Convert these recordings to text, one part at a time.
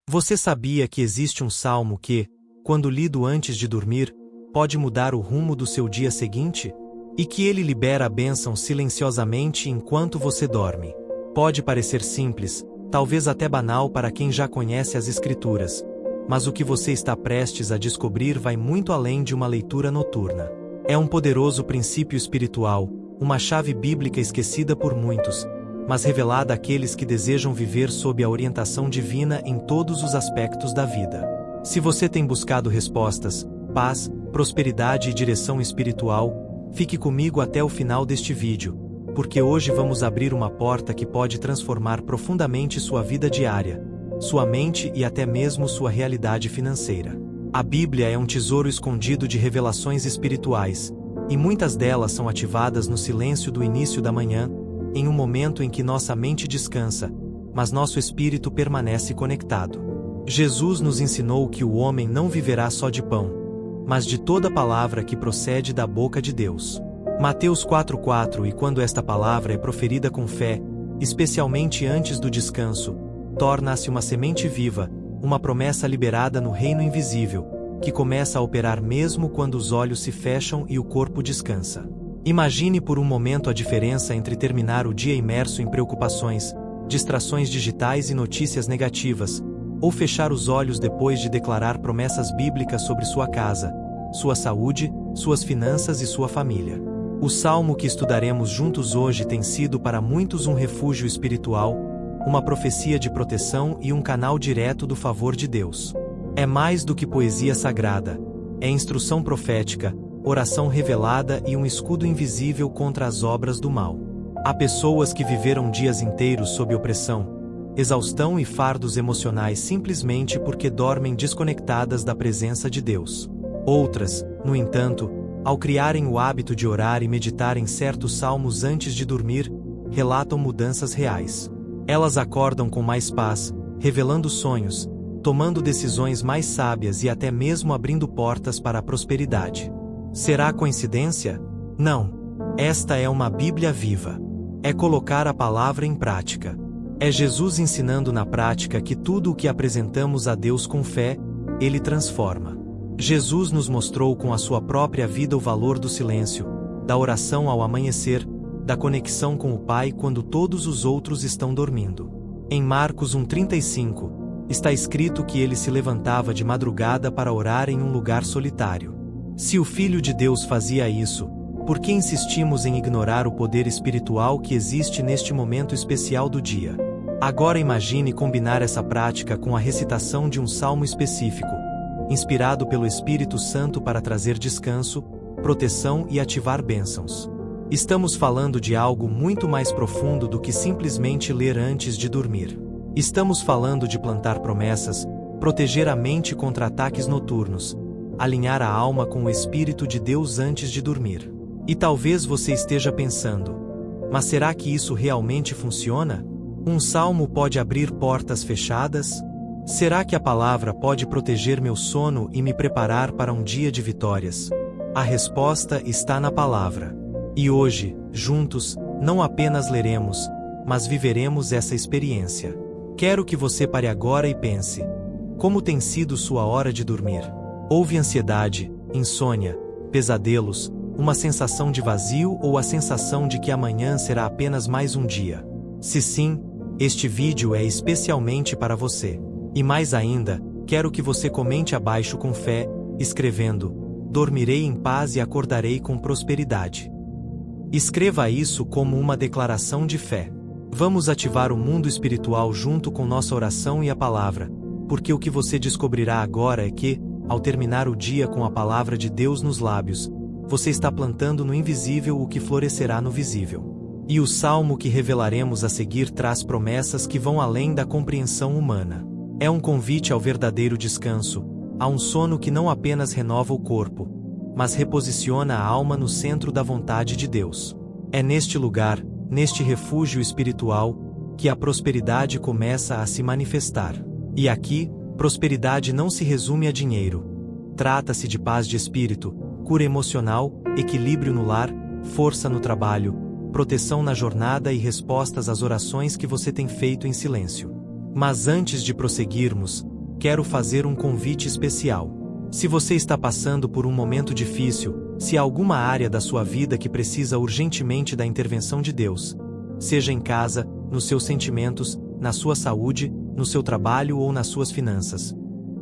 Você sabia que existe um salmo que, quando lido antes de dormir, pode mudar o rumo do seu dia seguinte? E que ele libera a bênção silenciosamente enquanto você dorme. Pode parecer simples, talvez até banal para quem já conhece as Escrituras, mas o que você está prestes a descobrir vai muito além de uma leitura noturna. É um poderoso princípio espiritual, uma chave bíblica esquecida por muitos, mas revelada àqueles que desejam viver sob a orientação divina em todos os aspectos da vida. Se você tem buscado respostas, paz, prosperidade e direção espiritual, fique comigo até o final deste vídeo, porque hoje vamos abrir uma porta que pode transformar profundamente sua vida diária, sua mente e até mesmo sua realidade financeira. A Bíblia é um tesouro escondido de revelações espirituais, e muitas delas são ativadas no silêncio do início da manhã, em um momento em que nossa mente descansa, mas nosso espírito permanece conectado. Jesus nos ensinou que o homem não viverá só de pão, mas de toda palavra que procede da boca de Deus. Mateus 4:4. E quando esta palavra é proferida com fé, especialmente antes do descanso, torna-se uma semente viva, uma promessa liberada no reino invisível, que começa a operar mesmo quando os olhos se fecham e o corpo descansa. Imagine por um momento a diferença entre terminar o dia imerso em preocupações, distrações digitais e notícias negativas, ou fechar os olhos depois de declarar promessas bíblicas sobre sua casa, sua saúde, suas finanças e sua família. O salmo que estudaremos juntos hoje tem sido para muitos um refúgio espiritual, uma profecia de proteção e um canal direto do favor de Deus. É mais do que poesia sagrada, é instrução profética, oração revelada e um escudo invisível contra as obras do mal. Há pessoas que viveram dias inteiros sob opressão, exaustão e fardos emocionais simplesmente porque dormem desconectadas da presença de Deus. Outras, no entanto, ao criarem o hábito de orar e meditar em certos salmos antes de dormir, relatam mudanças reais. Elas acordam com mais paz, revelando sonhos, tomando decisões mais sábias e até mesmo abrindo portas para a prosperidade. Será coincidência? Não. Esta é uma Bíblia viva. É colocar a palavra em prática. É Jesus ensinando na prática que tudo o que apresentamos a Deus com fé, Ele transforma. Jesus nos mostrou com a sua própria vida o valor do silêncio, da oração ao amanhecer, da conexão com o Pai quando todos os outros estão dormindo. Em Marcos 1:35, está escrito que ele se levantava de madrugada para orar em um lugar solitário. Se o Filho de Deus fazia isso, por que insistimos em ignorar o poder espiritual que existe neste momento especial do dia? Agora imagine combinar essa prática com a recitação de um salmo específico, inspirado pelo Espírito Santo para trazer descanso, proteção e ativar bênçãos. Estamos falando de algo muito mais profundo do que simplesmente ler antes de dormir. Estamos falando de plantar promessas, proteger a mente contra ataques noturnos, alinhar a alma com o Espírito de Deus antes de dormir. E talvez você esteja pensando, mas será que isso realmente funciona? Um salmo pode abrir portas fechadas? Será que a palavra pode proteger meu sono e me preparar para um dia de vitórias? A resposta está na palavra. E hoje, juntos, não apenas leremos, mas viveremos essa experiência. Quero que você pare agora e pense: como tem sido sua hora de dormir? Houve ansiedade, insônia, pesadelos, uma sensação de vazio ou a sensação de que amanhã será apenas mais um dia? Se sim, este vídeo é especialmente para você. E mais ainda, quero que você comente abaixo com fé, escrevendo: dormirei em paz e acordarei com prosperidade. Escreva isso como uma declaração de fé. Vamos ativar o mundo espiritual junto com nossa oração e a palavra, porque o que você descobrirá agora é que, ao terminar o dia com a palavra de Deus nos lábios, você está plantando no invisível o que florescerá no visível. E o salmo que revelaremos a seguir traz promessas que vão além da compreensão humana. É um convite ao verdadeiro descanso, a um sono que não apenas renova o corpo, mas reposiciona a alma no centro da vontade de Deus. É neste lugar, neste refúgio espiritual, que a prosperidade começa a se manifestar. E aqui, prosperidade não se resume a dinheiro. Trata-se de paz de espírito, cura emocional, equilíbrio no lar, força no trabalho, proteção na jornada e respostas às orações que você tem feito em silêncio. Mas antes de prosseguirmos, quero fazer um convite especial. Se você está passando por um momento difícil, se há alguma área da sua vida que precisa urgentemente da intervenção de Deus, seja em casa, nos seus sentimentos, na sua saúde, no seu trabalho ou nas suas finanças,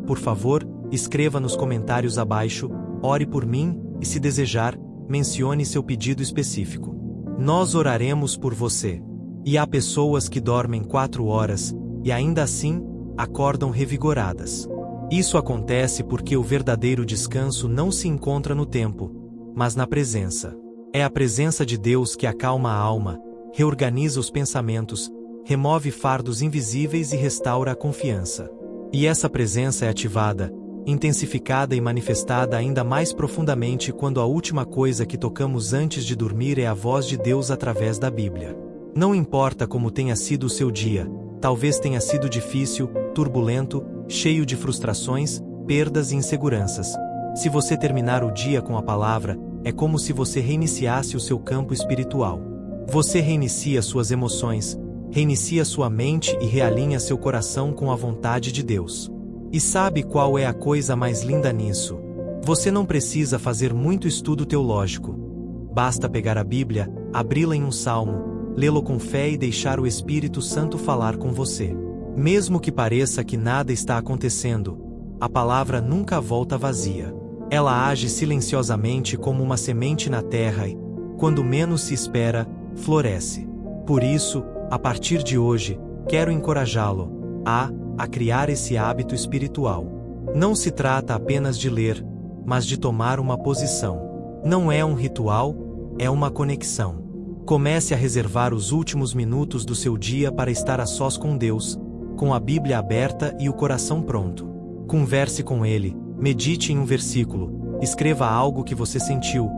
por favor, escreva nos comentários abaixo, ore por mim, e se desejar, mencione seu pedido específico. Nós oraremos por você. E há pessoas que dormem 4 horas, e ainda assim, acordam revigoradas. Isso acontece porque o verdadeiro descanso não se encontra no tempo, mas na presença. É a presença de Deus que acalma a alma, reorganiza os pensamentos, remove fardos invisíveis e restaura a confiança. E essa presença é ativada, intensificada e manifestada ainda mais profundamente quando a última coisa que tocamos antes de dormir é a voz de Deus através da Bíblia. Não importa como tenha sido o seu dia, talvez tenha sido difícil, turbulento, cheio de frustrações, perdas e inseguranças. Se você terminar o dia com a palavra, é como se você reiniciasse o seu campo espiritual. Você reinicia suas emoções, reinicia sua mente e realinha seu coração com a vontade de Deus. E sabe qual é a coisa mais linda nisso? Você não precisa fazer muito estudo teológico. Basta pegar a Bíblia, abri-la em um salmo, lê-lo com fé e deixar o Espírito Santo falar com você. Mesmo que pareça que nada está acontecendo, a palavra nunca volta vazia. Ela age silenciosamente como uma semente na terra e, quando menos se espera, floresce. Por isso, a partir de hoje, quero encorajá-lo a criar esse hábito espiritual. Não se trata apenas de ler, mas de tomar uma posição. Não é um ritual, é uma conexão. Comece a reservar os últimos minutos do seu dia para estar a sós com Deus, com a Bíblia aberta e o coração pronto. Converse com Ele, medite em um versículo, escreva algo que você sentiu,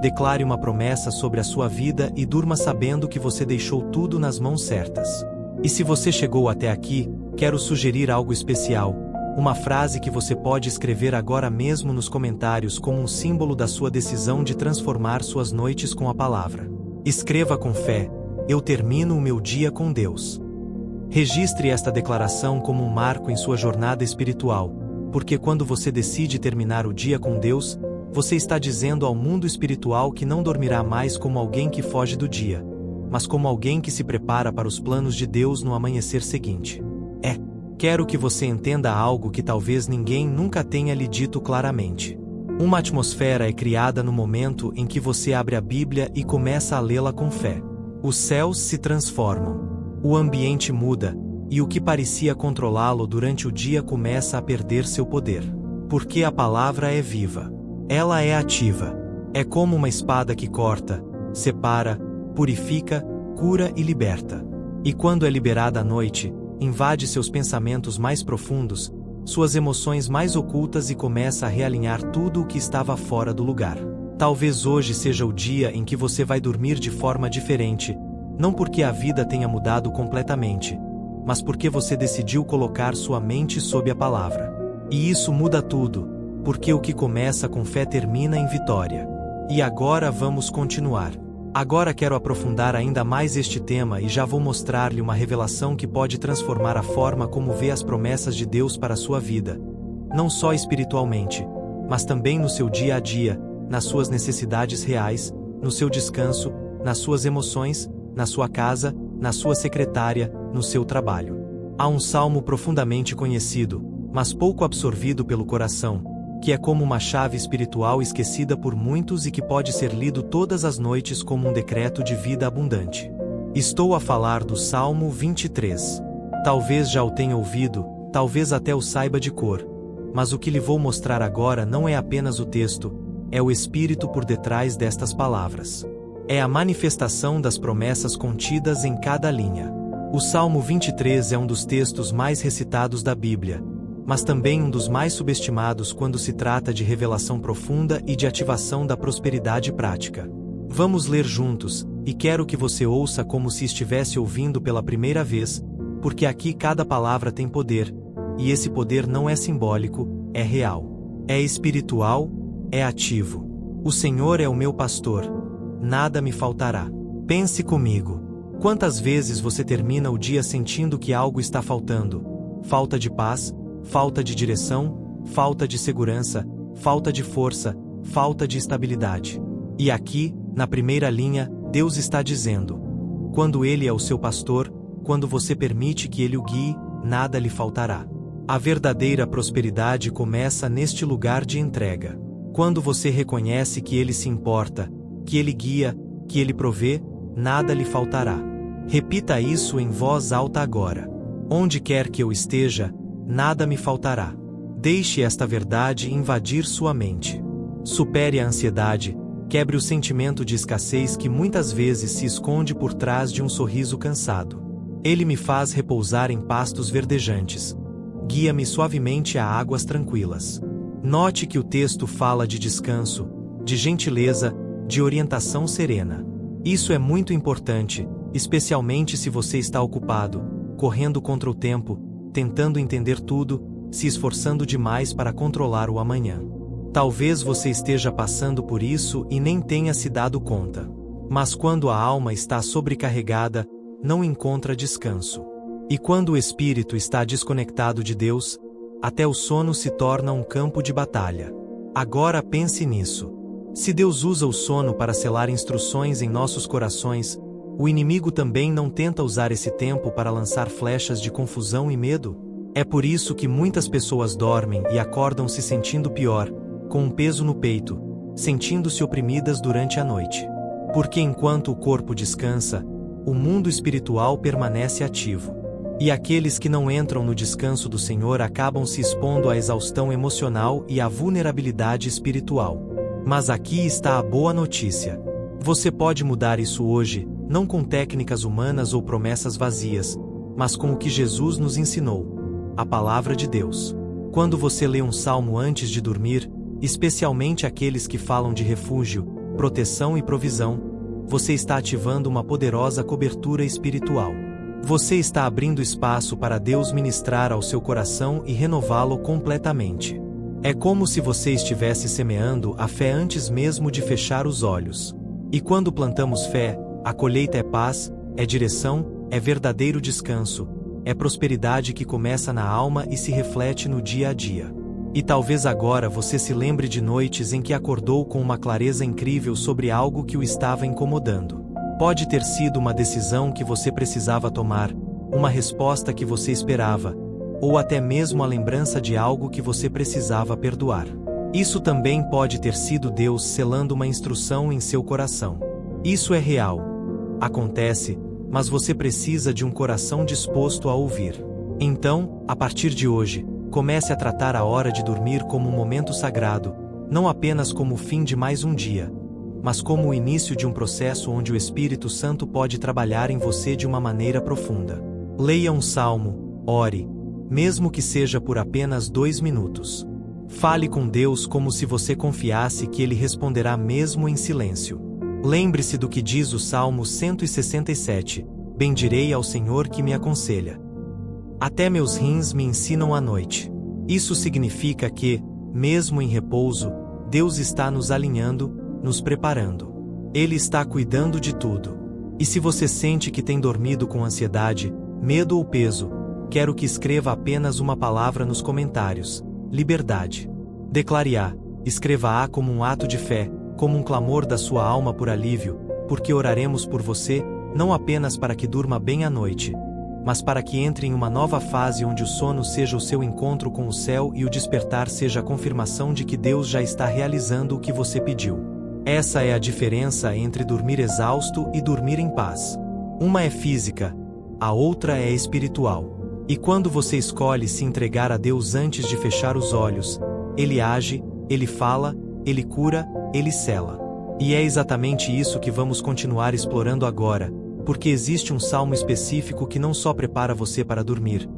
declare uma promessa sobre a sua vida e durma sabendo que você deixou tudo nas mãos certas. E se você chegou até aqui, quero sugerir algo especial, uma frase que você pode escrever agora mesmo nos comentários como um símbolo da sua decisão de transformar suas noites com a palavra. Escreva com fé: eu termino o meu dia com Deus. Registre esta declaração como um marco em sua jornada espiritual, porque quando você decide terminar o dia com Deus, você está dizendo ao mundo espiritual que não dormirá mais como alguém que foge do dia, mas como alguém que se prepara para os planos de Deus no amanhecer seguinte. Quero que você entenda algo que talvez ninguém nunca tenha lhe dito claramente. Uma atmosfera é criada no momento em que você abre a Bíblia e começa a lê-la com fé. Os céus se transformam. O ambiente muda, e o que parecia controlá-lo durante o dia começa a perder seu poder. Porque a palavra é viva. Ela é ativa. É como uma espada que corta, separa, purifica, cura e liberta. E quando é liberada à noite, invade seus pensamentos mais profundos, suas emoções mais ocultas e começa a realinhar tudo o que estava fora do lugar. Talvez hoje seja o dia em que você vai dormir de forma diferente, não porque a vida tenha mudado completamente, mas porque você decidiu colocar sua mente sob a palavra. E isso muda tudo, porque o que começa com fé termina em vitória. E agora vamos continuar. Agora quero aprofundar ainda mais este tema e já vou mostrar-lhe uma revelação que pode transformar a forma como vê as promessas de Deus para a sua vida. Não só espiritualmente, mas também no seu dia a dia, nas suas necessidades reais, no seu descanso, nas suas emoções, na sua casa, na sua secretária, no seu trabalho. Há um salmo profundamente conhecido, mas pouco absorvido pelo coração, que é como uma chave espiritual esquecida por muitos e que pode ser lido todas as noites como um decreto de vida abundante. Estou a falar do Salmo 23. Talvez já o tenha ouvido, talvez até o saiba de cor, mas o que lhe vou mostrar agora não é apenas o texto, é o espírito por detrás destas palavras. É a manifestação das promessas contidas em cada linha. O Salmo 23 é um dos textos mais recitados da Bíblia, mas também um dos mais subestimados quando se trata de revelação profunda e de ativação da prosperidade prática. Vamos ler juntos, e quero que você ouça como se estivesse ouvindo pela primeira vez, porque aqui cada palavra tem poder, e esse poder não é simbólico, é real. É espiritual, é ativo. O Senhor é o meu pastor, nada me faltará. Pense comigo. Quantas vezes você termina o dia sentindo que algo está faltando? Falta de paz, falta de direção, falta de segurança, falta de força, falta de estabilidade. E aqui, na primeira linha, Deus está dizendo: quando Ele é o seu pastor, quando você permite que Ele o guie, nada lhe faltará. A verdadeira prosperidade começa neste lugar de entrega. Quando você reconhece que Ele se importa, que Ele guia, que Ele provê, nada lhe faltará. Repita isso em voz alta agora. Onde quer que eu esteja, nada me faltará. Deixe esta verdade invadir sua mente. Supere a ansiedade, quebre o sentimento de escassez que muitas vezes se esconde por trás de um sorriso cansado. Ele me faz repousar em pastos verdejantes. Guia-me suavemente a águas tranquilas. Note que o texto fala de descanso, de gentileza, de orientação serena. Isso é muito importante, especialmente se você está ocupado, correndo contra o tempo, tentando entender tudo, se esforçando demais para controlar o amanhã. Talvez você esteja passando por isso e nem tenha se dado conta. Mas quando a alma está sobrecarregada, não encontra descanso. E quando o espírito está desconectado de Deus, até o sono se torna um campo de batalha. Agora pense nisso. Se Deus usa o sono para selar instruções em nossos corações, o inimigo também não tenta usar esse tempo para lançar flechas de confusão e medo? É por isso que muitas pessoas dormem e acordam se sentindo pior, com um peso no peito, sentindo-se oprimidas durante a noite. Porque enquanto o corpo descansa, o mundo espiritual permanece ativo. E aqueles que não entram no descanso do Senhor acabam se expondo à exaustão emocional e à vulnerabilidade espiritual. Mas aqui está a boa notícia. Você pode mudar isso hoje, não com técnicas humanas ou promessas vazias, mas com o que Jesus nos ensinou, a palavra de Deus. Quando você lê um salmo antes de dormir, especialmente aqueles que falam de refúgio, proteção e provisão, você está ativando uma poderosa cobertura espiritual. Você está abrindo espaço para Deus ministrar ao seu coração e renová-lo completamente. É como se você estivesse semeando a fé antes mesmo de fechar os olhos. E quando plantamos fé, a colheita é paz, é direção, é verdadeiro descanso, é prosperidade que começa na alma e se reflete no dia a dia. E talvez agora você se lembre de noites em que acordou com uma clareza incrível sobre algo que o estava incomodando. Pode ter sido uma decisão que você precisava tomar, uma resposta que você esperava, ou até mesmo a lembrança de algo que você precisava perdoar. Isso também pode ter sido Deus selando uma instrução em seu coração. Isso é real. Acontece, mas você precisa de um coração disposto a ouvir. Então, a partir de hoje, comece a tratar a hora de dormir como um momento sagrado, não apenas como o fim de mais um dia, mas como o início de um processo onde o Espírito Santo pode trabalhar em você de uma maneira profunda. Leia um salmo, ore, mesmo que seja por apenas 2 minutos. Fale com Deus como se você confiasse que Ele responderá mesmo em silêncio. Lembre-se do que diz o Salmo 167, bendirei ao Senhor que me aconselha. Até meus rins me ensinam à noite. Isso significa que, mesmo em repouso, Deus está nos alinhando, nos preparando. Ele está cuidando de tudo. E se você sente que tem dormido com ansiedade, medo ou peso, quero que escreva apenas uma palavra nos comentários: liberdade. Declare A. Escreva A como um ato de fé, como um clamor da sua alma por alívio, porque oraremos por você, não apenas para que durma bem à noite, mas para que entre em uma nova fase onde o sono seja o seu encontro com o céu e o despertar seja a confirmação de que Deus já está realizando o que você pediu. Essa é a diferença entre dormir exausto e dormir em paz. Uma é física, a outra é espiritual. E quando você escolhe se entregar a Deus antes de fechar os olhos, Ele age, Ele fala, Ele cura, Ele sela. E é exatamente isso que vamos continuar explorando agora, porque existe um salmo específico que não só prepara você para dormir,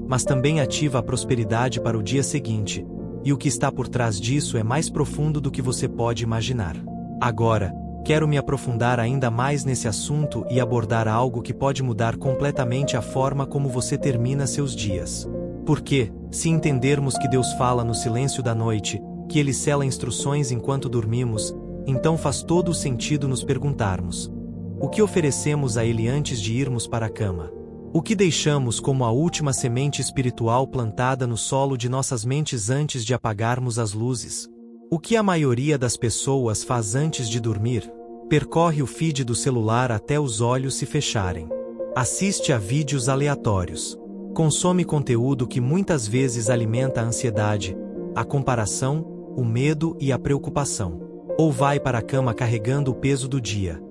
mas também ativa a prosperidade para o dia seguinte, e o que está por trás disso é mais profundo do que você pode imaginar. Agora, quero me aprofundar ainda mais nesse assunto e abordar algo que pode mudar completamente a forma como você termina seus dias. Porque, se entendermos que Deus fala no silêncio da noite, que Ele sela instruções enquanto dormimos, então faz todo o sentido nos perguntarmos: o que oferecemos a Ele antes de irmos para a cama? O que deixamos como a última semente espiritual plantada no solo de nossas mentes antes de apagarmos as luzes? O que a maioria das pessoas faz antes de dormir? Percorre o feed do celular até os olhos se fecharem. Assiste a vídeos aleatórios. Consome conteúdo que muitas vezes alimenta a ansiedade, a comparação, o medo e a preocupação. Ou vai para a cama carregando o peso do dia.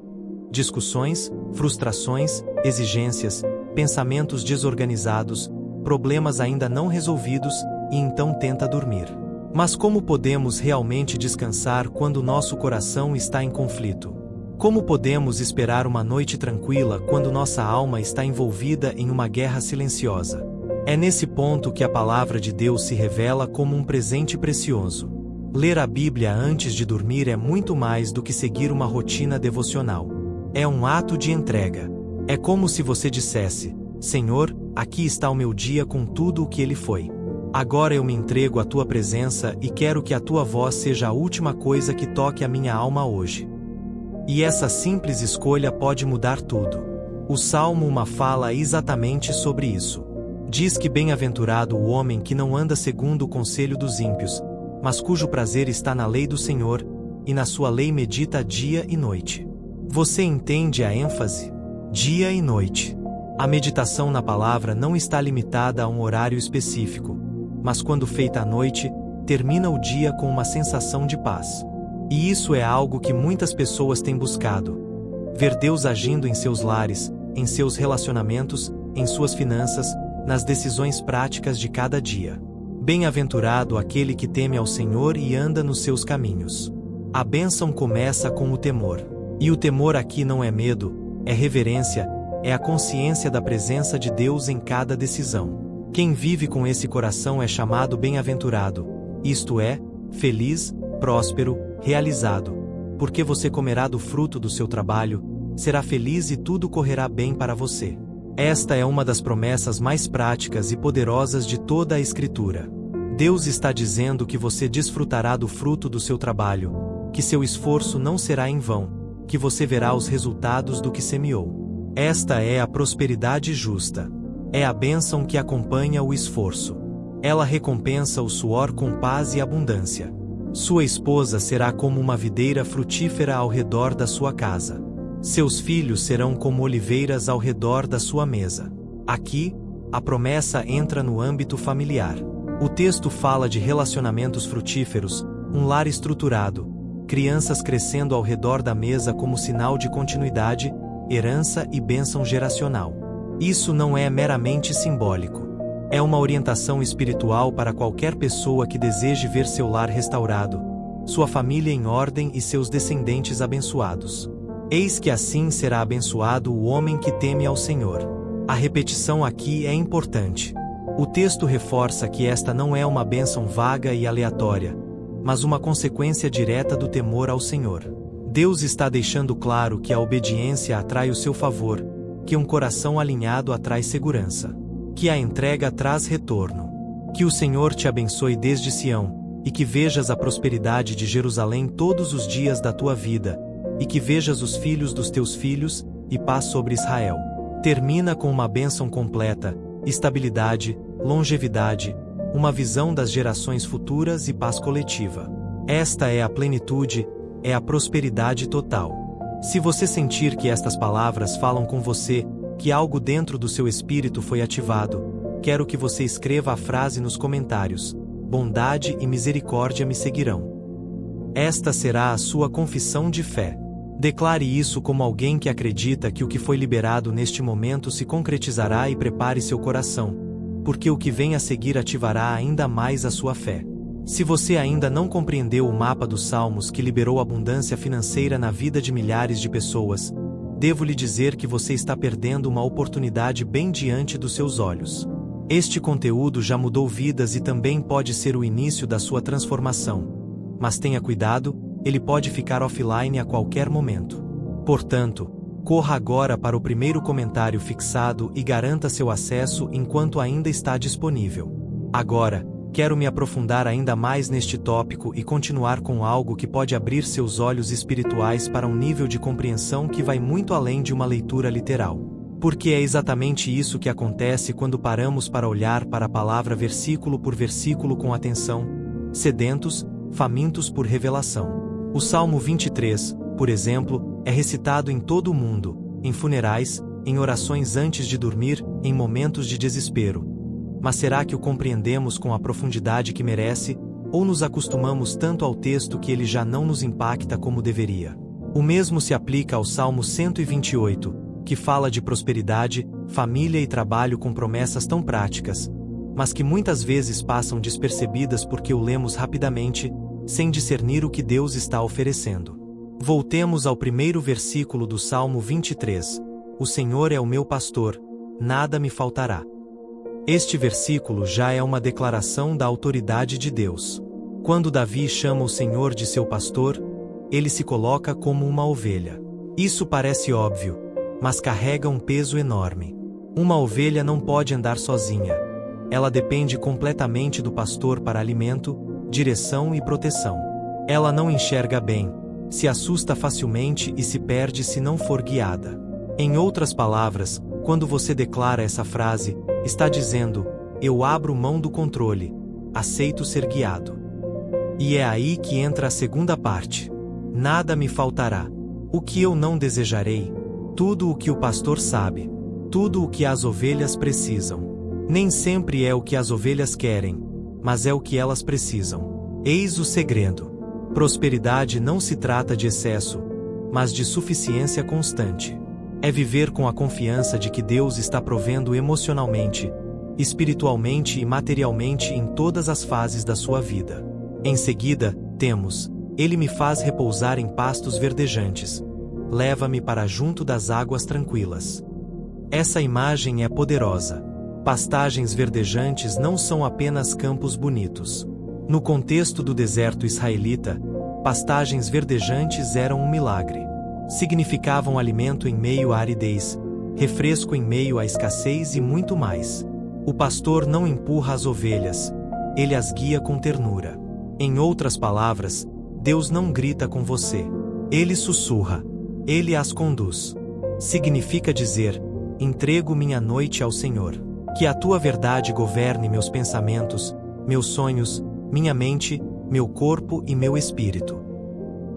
Discussões, frustrações, exigências, pensamentos desorganizados, problemas ainda não resolvidos, e então tenta dormir. Mas como podemos realmente descansar quando nosso coração está em conflito? Como podemos esperar uma noite tranquila quando nossa alma está envolvida em uma guerra silenciosa? É nesse ponto que a palavra de Deus se revela como um presente precioso. Ler a Bíblia antes de dormir é muito mais do que seguir uma rotina devocional. É um ato de entrega. É como se você dissesse: Senhor, aqui está o meu dia com tudo o que ele foi. Agora eu me entrego à tua presença e quero que a tua voz seja a última coisa que toque a minha alma hoje. E essa simples escolha pode mudar tudo. O Salmo 1 fala exatamente sobre isso. Diz que bem-aventurado o homem que não anda segundo o conselho dos ímpios, mas cujo prazer está na lei do Senhor, e na sua lei medita dia e noite. Você entende a ênfase? Dia e noite. A meditação na palavra não está limitada a um horário específico, mas quando feita à noite, termina o dia com uma sensação de paz. E isso é algo que muitas pessoas têm buscado. Ver Deus agindo em seus lares, em seus relacionamentos, em suas finanças, nas decisões práticas de cada dia. Bem-aventurado aquele que teme ao Senhor e anda nos seus caminhos. A bênção começa com o temor. E o temor aqui não é medo, é reverência, é a consciência da presença de Deus em cada decisão. Quem vive com esse coração é chamado bem-aventurado, isto é, feliz, próspero, realizado. Porque você comerá do fruto do seu trabalho, será feliz e tudo correrá bem para você. Esta é uma das promessas mais práticas e poderosas de toda a Escritura. Deus está dizendo que você desfrutará do fruto do seu trabalho, que seu esforço não será em vão, que você verá os resultados do que semeou. Esta é a prosperidade justa. É a bênção que acompanha o esforço. Ela recompensa o suor com paz e abundância. Sua esposa será como uma videira frutífera ao redor da sua casa. Seus filhos serão como oliveiras ao redor da sua mesa. Aqui, a promessa entra no âmbito familiar. O texto fala de relacionamentos frutíferos, um lar estruturado, crianças crescendo ao redor da mesa como sinal de continuidade, herança e bênção geracional. Isso não é meramente simbólico. É uma orientação espiritual para qualquer pessoa que deseje ver seu lar restaurado, sua família em ordem e seus descendentes abençoados. Eis que assim será abençoado o homem que teme ao Senhor. A repetição aqui é importante. O texto reforça que esta não é uma bênção vaga e aleatória, mas uma consequência direta do temor ao Senhor. Deus está deixando claro que a obediência atrai o seu favor, que um coração alinhado atrai segurança, que a entrega traz retorno. Que o Senhor te abençoe desde Sião, e que vejas a prosperidade de Jerusalém todos os dias da tua vida, e que vejas os filhos dos teus filhos, e paz sobre Israel. Termina com uma bênção completa, estabilidade, longevidade, uma visão das gerações futuras e paz coletiva. Esta é a plenitude, é a prosperidade total. Se você sentir que estas palavras falam com você, que algo dentro do seu espírito foi ativado, quero que você escreva a frase nos comentários: bondade e misericórdia me seguirão. Esta será a sua confissão de fé. Declare isso como alguém que acredita que o que foi liberado neste momento se concretizará e prepare seu coração, porque o que vem a seguir ativará ainda mais a sua fé. Se você ainda não compreendeu o mapa dos Salmos que liberou abundância financeira na vida de milhares de pessoas, devo lhe dizer que você está perdendo uma oportunidade bem diante dos seus olhos. Este conteúdo já mudou vidas e também pode ser o início da sua transformação. Mas tenha cuidado, ele pode ficar offline a qualquer momento. Portanto, corra agora para o primeiro comentário fixado e garanta seu acesso enquanto ainda está disponível. Agora, quero me aprofundar ainda mais neste tópico e continuar com algo que pode abrir seus olhos espirituais para um nível de compreensão que vai muito além de uma leitura literal. Porque é exatamente isso que acontece quando paramos para olhar para a palavra versículo por versículo com atenção, sedentos, famintos por revelação. O Salmo 23, por exemplo, é recitado em todo o mundo, em funerais, em orações antes de dormir, em momentos de desespero. Mas será que o compreendemos com a profundidade que merece, ou nos acostumamos tanto ao texto que ele já não nos impacta como deveria? O mesmo se aplica ao Salmo 128, que fala de prosperidade, família e trabalho com promessas tão práticas, mas que muitas vezes passam despercebidas porque o lemos rapidamente, sem discernir o que Deus está oferecendo. Voltemos ao primeiro versículo do Salmo 23. O Senhor é o meu pastor, nada me faltará. Este versículo já é uma declaração da autoridade de Deus. Quando Davi chama o Senhor de seu pastor, ele se coloca como uma ovelha. Isso parece óbvio, mas carrega um peso enorme. Uma ovelha não pode andar sozinha. Ela depende completamente do pastor para alimento, direção e proteção. Ela não enxerga bem, se assusta facilmente e se perde se não for guiada. Em outras palavras, quando você declara essa frase, está dizendo: eu abro mão do controle, aceito ser guiado. E é aí que entra a segunda parte. Nada me faltará. O que eu não desejarei? Tudo o que o pastor sabe. Tudo o que as ovelhas precisam. Nem sempre é o que as ovelhas querem, mas é o que elas precisam. Eis o segredo. Prosperidade não se trata de excesso, mas de suficiência constante. É viver com a confiança de que Deus está provendo emocionalmente, espiritualmente e materialmente em todas as fases da sua vida. Em seguida, temos: Ele me faz repousar em pastos verdejantes. Leva-me para junto das águas tranquilas. Essa imagem é poderosa. Pastagens verdejantes não são apenas campos bonitos. No contexto do deserto israelita, pastagens verdejantes eram um milagre. Significavam alimento em meio à aridez, refresco em meio à escassez e muito mais. O pastor não empurra as ovelhas, ele as guia com ternura. Em outras palavras, Deus não grita com você, ele sussurra, ele as conduz. Significa dizer: entrego minha noite ao Senhor. Que a tua verdade governe meus pensamentos, meus sonhos, minha mente, meu corpo e meu espírito.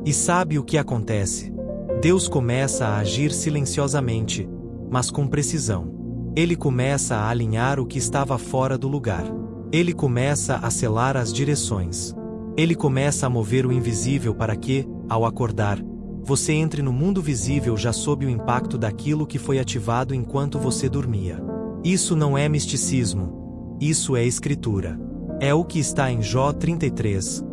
E sabe o que acontece? Deus começa a agir silenciosamente, mas com precisão. Ele começa a alinhar o que estava fora do lugar. Ele começa a selar as direções. Ele começa a mover o invisível para que, ao acordar, você entre no mundo visível já sob o impacto daquilo que foi ativado enquanto você dormia. Isso não é misticismo. Isso é escritura. É o que está em Jó 33,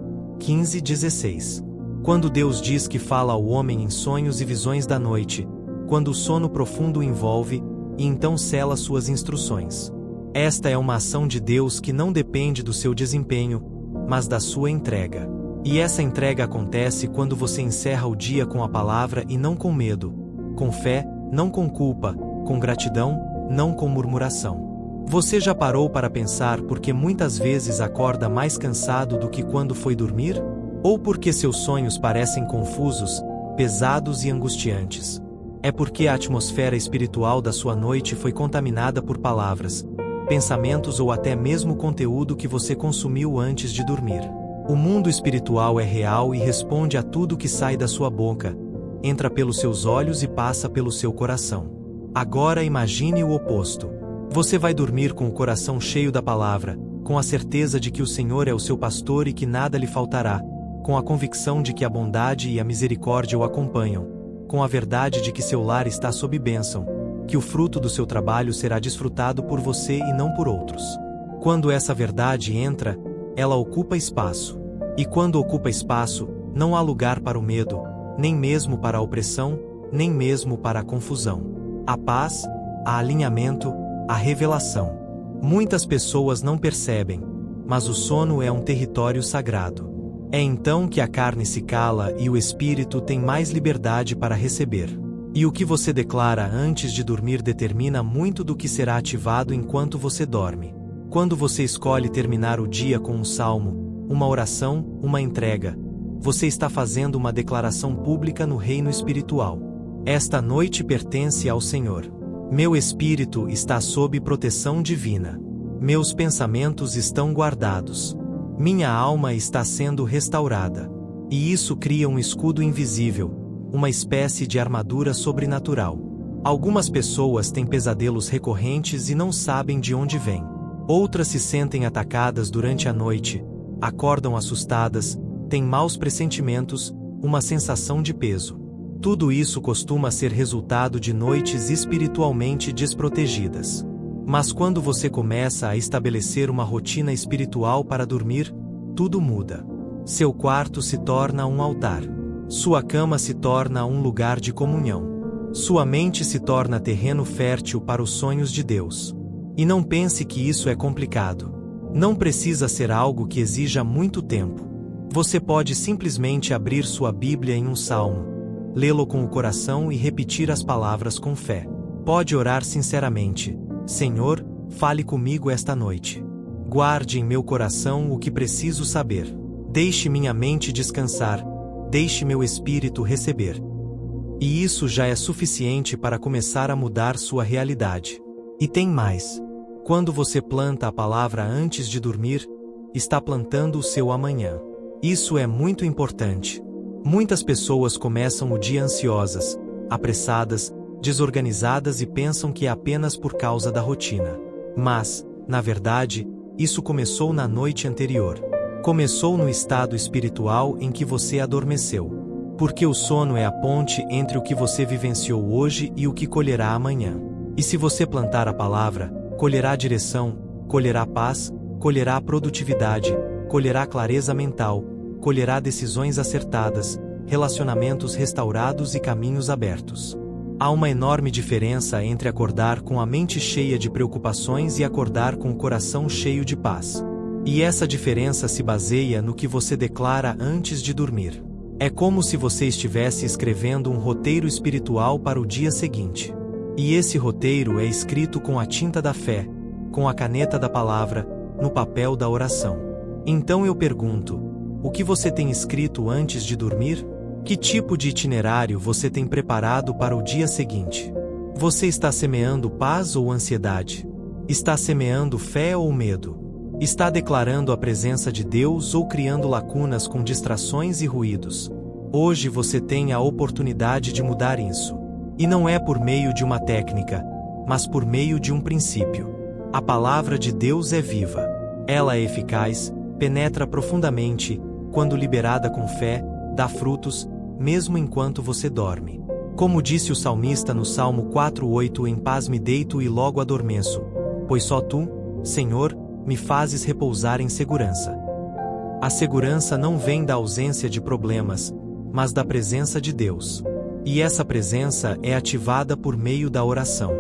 15-16. Quando Deus diz que fala ao homem em sonhos e visões da noite, quando o sono profundo o envolve, e então sela suas instruções. Esta é uma ação de Deus que não depende do seu desempenho, mas da sua entrega. E essa entrega acontece quando você encerra o dia com a palavra e não com medo, com fé, não com culpa, com gratidão, não com murmuração. Você já parou para pensar por que muitas vezes acorda mais cansado do que quando foi dormir? Ou porque seus sonhos parecem confusos, pesados e angustiantes? É porque a atmosfera espiritual da sua noite foi contaminada por palavras, pensamentos ou até mesmo conteúdo que você consumiu antes de dormir. O mundo espiritual é real e responde a tudo que sai da sua boca, entra pelos seus olhos e passa pelo seu coração. Agora imagine o oposto. Você vai dormir com o coração cheio da palavra, com a certeza de que o Senhor é o seu pastor e que nada lhe faltará, com a convicção de que a bondade e a misericórdia o acompanham, com a verdade de que seu lar está sob bênção, que o fruto do seu trabalho será desfrutado por você e não por outros. Quando essa verdade entra, ela ocupa espaço. E quando ocupa espaço, não há lugar para o medo, nem mesmo para a opressão, nem mesmo para a confusão. A paz, a alinhamento, a revelação. Muitas pessoas não percebem, mas o sono é um território sagrado. É então que a carne se cala e o espírito tem mais liberdade para receber. E o que você declara antes de dormir determina muito do que será ativado enquanto você dorme. Quando você escolhe terminar o dia com um salmo, uma oração, uma entrega, você está fazendo uma declaração pública no reino espiritual. Esta noite pertence ao Senhor. Meu espírito está sob proteção divina. Meus pensamentos estão guardados. Minha alma está sendo restaurada. E isso cria um escudo invisível, uma espécie de armadura sobrenatural. Algumas pessoas têm pesadelos recorrentes e não sabem de onde vêm. Outras se sentem atacadas durante a noite, acordam assustadas, têm maus pressentimentos, uma sensação de peso. Tudo isso costuma ser resultado de noites espiritualmente desprotegidas. Mas quando você começa a estabelecer uma rotina espiritual para dormir, tudo muda. Seu quarto se torna um altar. Sua cama se torna um lugar de comunhão. Sua mente se torna terreno fértil para os sonhos de Deus. E não pense que isso é complicado. Não precisa ser algo que exija muito tempo. Você pode simplesmente abrir sua Bíblia em um salmo, lê-lo com o coração e repetir as palavras com fé. Pode orar sinceramente: Senhor, fale comigo esta noite. Guarde em meu coração o que preciso saber. Deixe minha mente descansar, deixe meu espírito receber. E isso já é suficiente para começar a mudar sua realidade. E tem mais. Quando você planta a palavra antes de dormir, está plantando o seu amanhã. Isso é muito importante. Muitas pessoas começam o dia ansiosas, apressadas, desorganizadas e pensam que é apenas por causa da rotina. Mas, na verdade, isso começou na noite anterior. Começou no estado espiritual em que você adormeceu. Porque o sono é a ponte entre o que você vivenciou hoje e o que colherá amanhã. E se você plantar a palavra, colherá direção, colherá paz, colherá produtividade, colherá clareza mental, colherá decisões acertadas, relacionamentos restaurados e caminhos abertos. Há uma enorme diferença entre acordar com a mente cheia de preocupações e acordar com o coração cheio de paz. E essa diferença se baseia no que você declara antes de dormir. É como se você estivesse escrevendo um roteiro espiritual para o dia seguinte. E esse roteiro é escrito com a tinta da fé, com a caneta da palavra, no papel da oração. Então eu pergunto: o que você tem escrito antes de dormir? Que tipo de itinerário você tem preparado para o dia seguinte? Você está semeando paz ou ansiedade? Está semeando fé ou medo? Está declarando a presença de Deus ou criando lacunas com distrações e ruídos? Hoje você tem a oportunidade de mudar isso. E não é por meio de uma técnica, mas por meio de um princípio. A palavra de Deus é viva. Ela é eficaz, penetra profundamente, quando liberada com fé, dá frutos, mesmo enquanto você dorme. Como disse o salmista no Salmo 4:8: em paz me deito e logo adormeço, pois só tu, Senhor, me fazes repousar em segurança. A segurança não vem da ausência de problemas, mas da presença de Deus. E essa presença é ativada por meio da oração.